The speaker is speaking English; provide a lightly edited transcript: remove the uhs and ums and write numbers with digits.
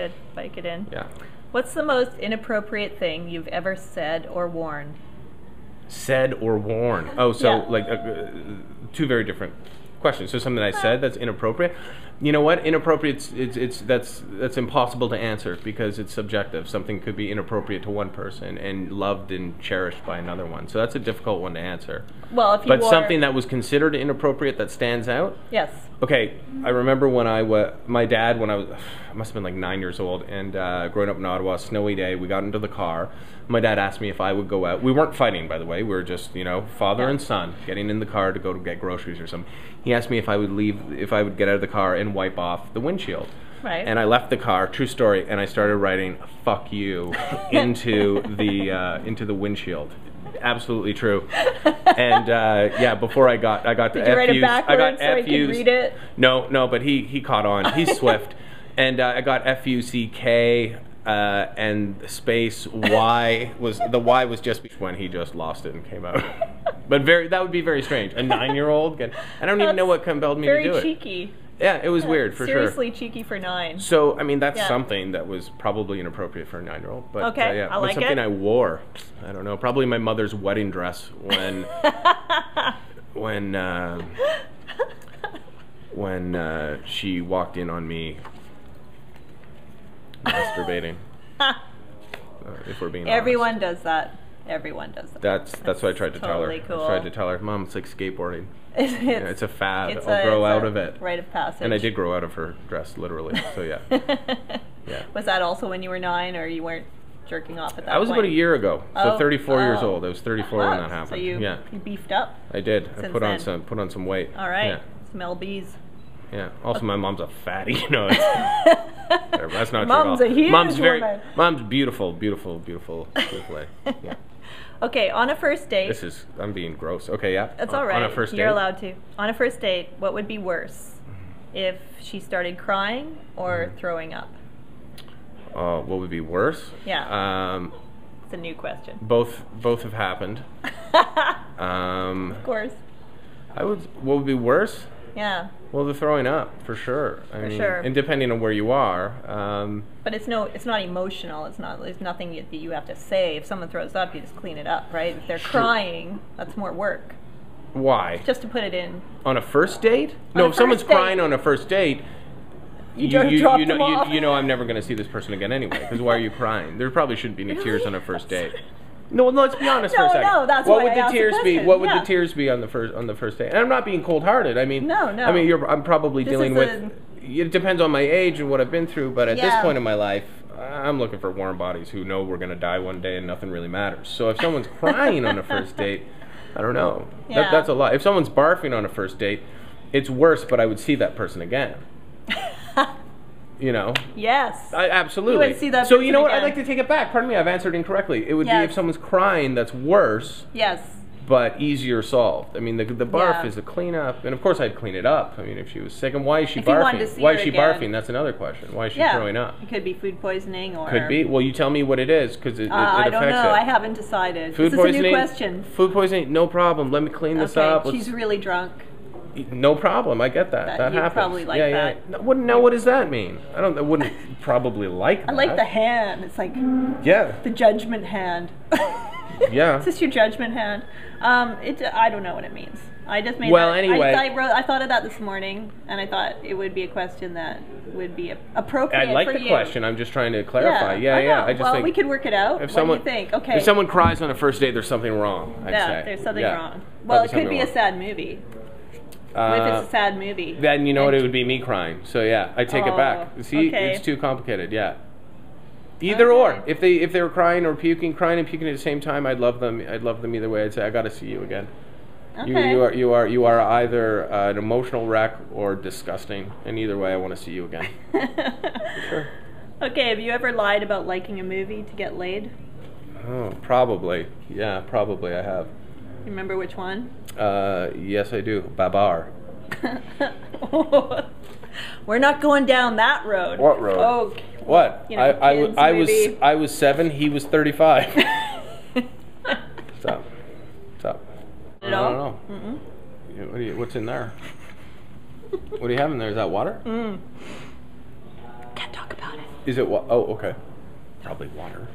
good. Bike it in. Yeah. What's the most inappropriate thing you've ever said or worn? Said or worn? Oh, so Yeah. like two very different questions. So something I said that's inappropriate. You know what? Inappropriate. That's impossible to answer because it's subjective. Something could be inappropriate to one person and loved and cherished by another one. So that's a difficult one to answer. Well, if you but wore... something that was considered inappropriate that stands out. Yes. Okay, I remember when my dad, when I must have been like 9 years old, and growing up in Ottawa, snowy day, we got into the car. My dad asked me if I would go out. We weren't fighting, by the way. We were just, father and son getting in the car to go to get groceries or something. He asked me if I would get out of the car and wipe off the windshield. Right. And I left the car, true story, and I started writing "fuck you" into the windshield. Absolutely true. And yeah, before I got to Did you write it backwards so he could read it? No, but he caught on. He's swift. And I got FUCK and space Y was just when he just lost it and came out. But that would be very strange. A 9-year-old, and I don't even know what compelled me to do it. Very cheeky. Yeah, it was weird for Seriously cheeky for 9. So, I mean, that's something that was probably inappropriate for a 9-year-old. But okay, yeah, I like something it. I wore. I don't know. Probably my mother's wedding dress when she walked in on me masturbating. If we're being Everyone honest. does that. Everyone does that. That's what I tried to totally tell her. Cool. I tried to tell her, Mom, it's like skateboarding. It's a fad. It's I'll grow out of it. Rite of passage. And I did grow out of her dress, literally. So yeah. Yeah. Was that also when you were 9, or you weren't jerking off at that point? I was about a year ago. So Oh. 34 years old. I was 34 when that happened. So you beefed up? I did. I Since put on then. some weight. All right. Yeah. Smell bees. Yeah. Also, my mom's a fatty. That's not Mom's true at all. a huge woman. Mom's beautiful lady. Yeah. Okay, on a first date. I'm being gross. Okay, yeah. That's all right. On a first date. You're allowed to. On a first date, what would be worse? If she started crying or throwing up? What would be worse? Yeah. It's a new question. Both have happened. Of course. What would be worse? Yeah. Well, the throwing up, for sure. I mean, sure. And depending on where you are. But it's not emotional. There's nothing that you have to say. If someone throws up, you just clean it up, right? If they're crying, that's more work. Why? Just to put it in. On a first date? No, if someone's crying on a first date, you know I'm never going to see this person again anyway, because why are you crying? There probably shouldn't be any tears on a first date. No, let's be honest for a second. No, that's what why would I the asked the tears be? question. What would the tears be on the first date? And I'm not being cold-hearted. I mean, No. I mean, I'm probably dealing with. It depends on my age and what I've been through, but at this point in my life, I'm looking for warm bodies who know we're going to die one day and nothing really matters. So if someone's crying on a first date, I don't know. Yeah. That's a lot. If someone's barfing on a first date, it's worse, but I would see that person again. Yes. Absolutely. You would see that so you know what? person I'd like to take it back. Pardon me, I've answered incorrectly. It would be if someone's crying, that's worse. Yes. But easier solved. I mean, the barf is a cleanup, and of course I'd clean it up. I mean, if she was sick, and why is she barfing? Why is she barfing? That's another question. Why is she throwing up? It could be food poisoning, or could be. Well, you tell me what it is, because it I affects don't know. it. I haven't decided. Food this poisoning. is a new question. Food poisoning, no problem. Let me clean this up. She's really drunk. No problem. I get that. That happens. Probably like that. No, what does that mean? I wouldn't probably like that. I like the hand. It's like the judgment hand. Yeah. Is this your judgment hand? I don't know what it means. I just made anyway. I thought of that this morning, and I thought it would be a question that would be appropriate. I like for the you. question. I'm just trying to clarify. Yeah. I just think we could work it out. What do you think? Okay. If someone cries on a first date, there's something wrong. I'd say. There's something wrong. Well, it could be a sad movie. What if it's a sad movie? Then you know what? It would be me crying. So yeah, I take it back. See, it's too complicated. Yeah. Either or. If they were crying or crying and puking at the same time, I'd love them. I'd love them either way. I'd say I got to see you again. Okay. You are either an emotional wreck or disgusting, and either way, I want to see you again. Sure. Okay. Have you ever lied about liking a movie to get laid? Oh, probably. Yeah, probably I have. You remember which one? Yes, I do. Babar. We're not going down that road. What road? Oh, what? I was 7. He was 35. What's up? I don't know. What's in there? What do you have in there? Is that water? Can't talk about it. Is it? Oh, okay. Probably water.